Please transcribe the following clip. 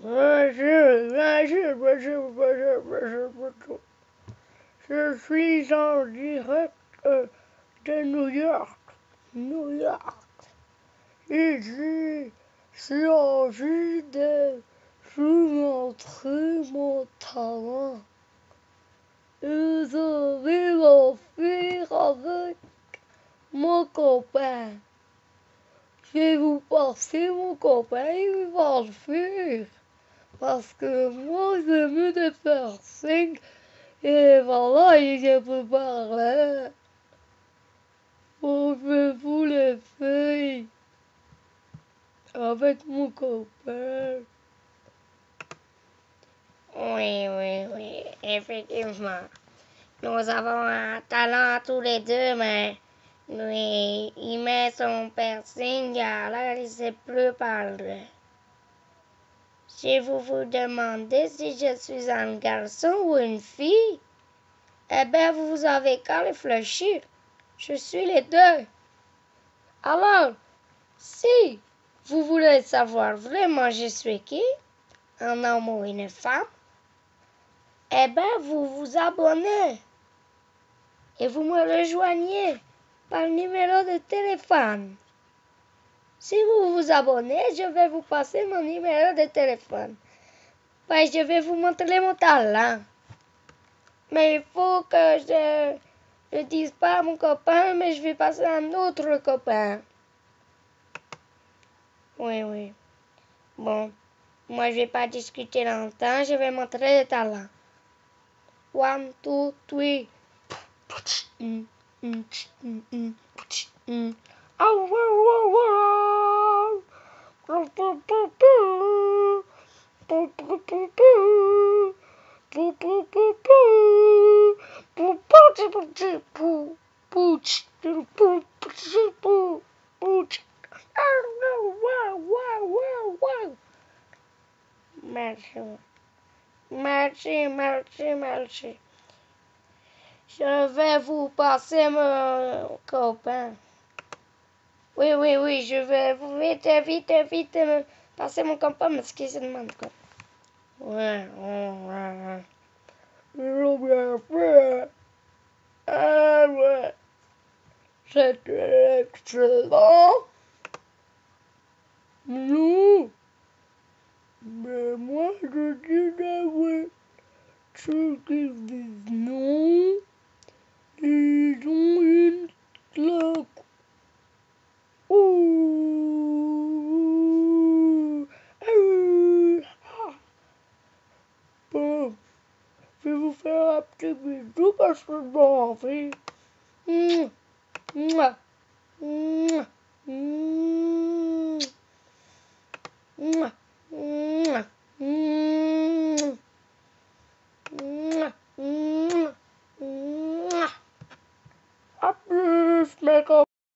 Bonjour, bonjour, bonjour, bonjour, bonjour, bonjour. Je suis en direct de New York. New York. Et j'ai envie de vous montrer mon talent. Et je vais m'en faire avec mon copain. Je vais vous passer mon copain, il va le faire. Parce que moi, j'aime de faire signe. Et voilà, je peux parler. On fait vous les feuilles avec mon copain. Oui, oui, oui, effectivement. Nous avons un talent tous les deux, mais lui, il met son piercing, alors il ne sait plus parler. Si vous vous demandez si je suis un garçon ou une fille, eh bien, vous avez qu'à réfléchir. Je suis les deux. Alors, si vous voulez savoir vraiment je suis qui, un homme ou une femme, eh bien, vous vous abonnez et vous me rejoignez par numéro de téléphone. Si vous vous abonnez, je vais vous passer mon numéro de téléphone. Ben, je vais vous montrer mon talent. Mais il faut que je ne dise pas à mon copain, mais je vais passer à un autre copain. Oui, oui. Bon, moi je vais pas discuter longtemps, je vais montrer le talent. 1, 2, 3. Merci. Merci, merci, merci. Je vais vous passer mon copain. Oui, oui, oui, je vais vous vite, vite, vite passer mon copain parce qu'il se demande quoi. Ouais, ouais. Ils bien fait. Ah ouais. C'était excellent. Non. Mais moi, je dirais oui. Ceux qui disent non, ils ont une claque. Ouh. Ah. Bon, je vais vous faire un petit bisou parce que j'ai envie. Mouah. Mouah. Mouah. Mouah. Mouah. Mouah. Mouah.